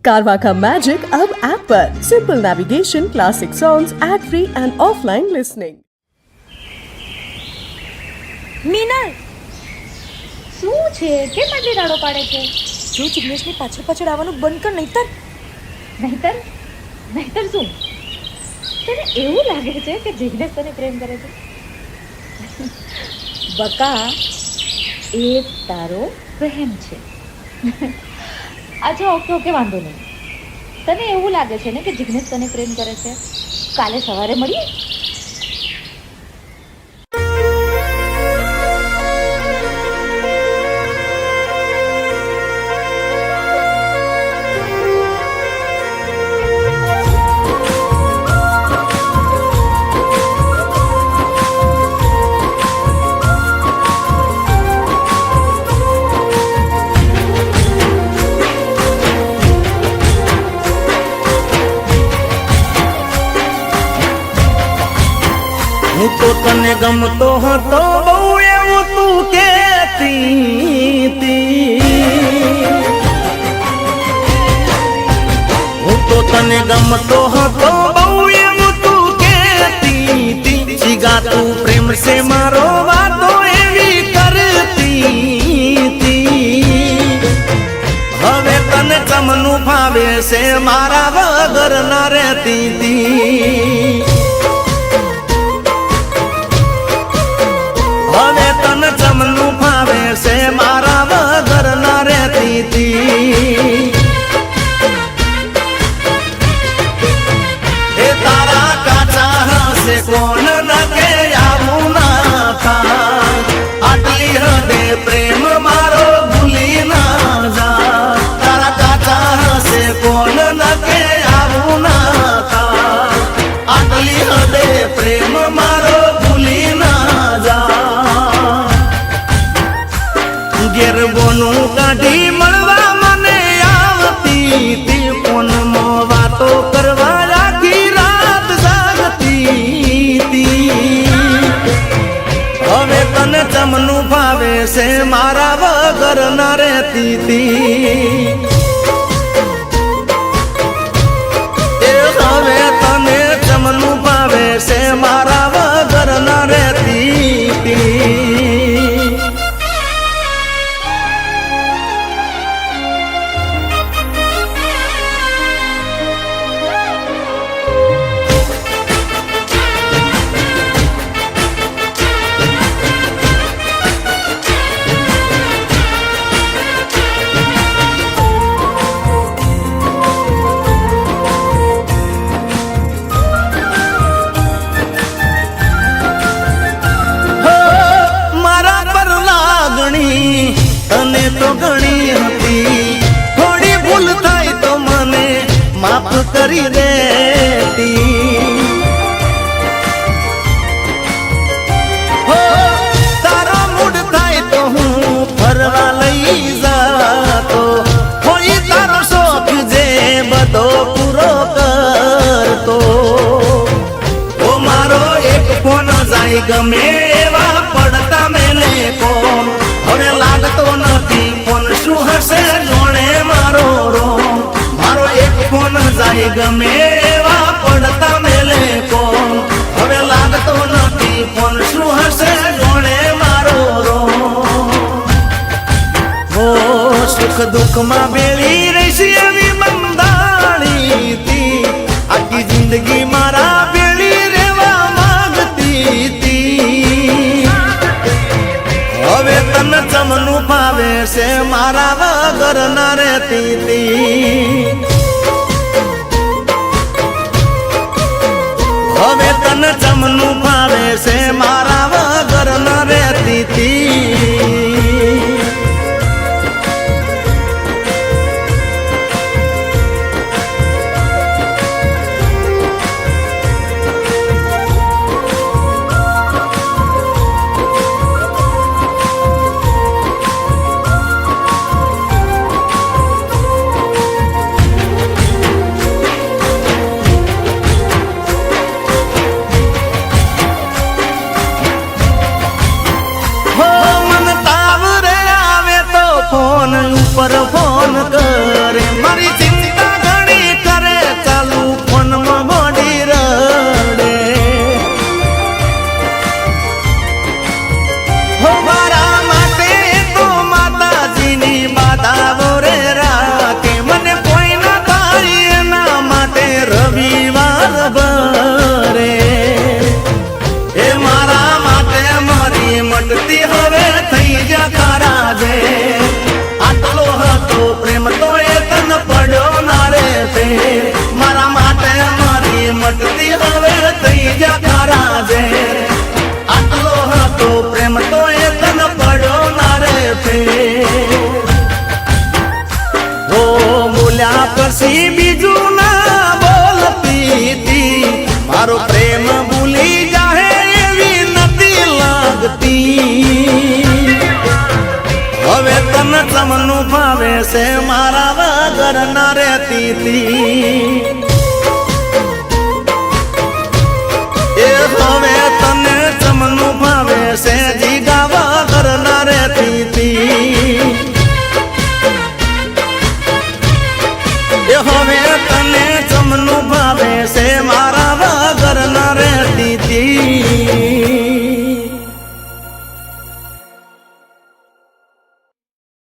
कारवा का मैजिक अब ऐप पर simple navigation, classic songs, ad free and offline listening. Meenal શું છે? કેમ આટલી રાડો પાડે છે? જો જિગ્નેશની પાછળ પાછળ આવવાનું બંધ કર, નહીતર નહીતર નહીતર શું? તને એવું લાગે છે કે જિગ્નેશ તને પ્રેમ કરે છે? બકા, એ તારો વહેમ છે. અચ્છા, ઓકે ઓકે, વાંધો નહીં. તને એવું લાગે છે ને કે જિગ્નેશ તને પ્રેમ કરે છે? કાલે સવારે મળીએ. હું તો તને ગમતો હતો બહુ એવું તું કહેતી. હું તો તને ગમતો હતો બહુ એવું તું કહેતી. જીગા તું પ્રેમ સે મારો વાતો એવી કરતી. હવે તને ચમનું ફાવે છે મારા વગર ના રહેતી. હવે તને ચમનું ફાવે છે મારા વગર ના રહેતી. એ તારા કાચા હશે કોણ ન કે આવું ના થાય. આટલી હદે પ્રેમ મારો ભૂલી ના જા. તારા કાચા હશે કોણ ન કે આવું ના થાય. આટલી હદે પ્રેમ મારો ભૂલી ના જા. ગેરબોનું કાઢી મળવા મને આવતી તી. ફોનમાં વાતો કરવા રાખી રાત જાગતી તી. હવે તને ચમનું ફાવે છે મારા વગર ના રહેતી તી. એ હવે તને ચમનું ફાવે છે મારા વગર ના રહેતી તી. તને તો ઘણી હતી, થોડી ભૂલ થાય તો મને માફ કરી દેતી. હો તારો મૂડ થાય તો હું ફરવા લઈ જાતો. હોય તારો શોખ જે બધો પૂરો કરતો. ઓ મારો એક ફોન જાય ગમે એવા પડતા મેને કોણ. હવે લાગતો નથી ફોન શું હશે જોણે મારો રો. મારો એક ફોન જાય ગમે એવા પડતા મેલે કોણ. હવે લાગતો નથી ફોન શું હશે જોણે મારો રો. હો સુખ દુઃખમાં બેળી રહીશ એવી બંધાણી તી. આખી જિંદગી મારા બેળી રેવા માંગતી તી. હવે તને ચમનું ફાવે છે મારા વગર ના રહેતી તી. હવે તને ચમનું ફાવે છે મારા વગર ના રહેતી તી. પછી બીજું ના બોલતી હતી મારો પ્રેમ ભૂલી જાહે એવી નથી લાગતી હવે તને ચમનું ભાવે છે મારા વગર ના રહેતી હતી એ હવે તને ચમનું ભાવે છે જીગા વગર ના રહેતી હતી એ હવે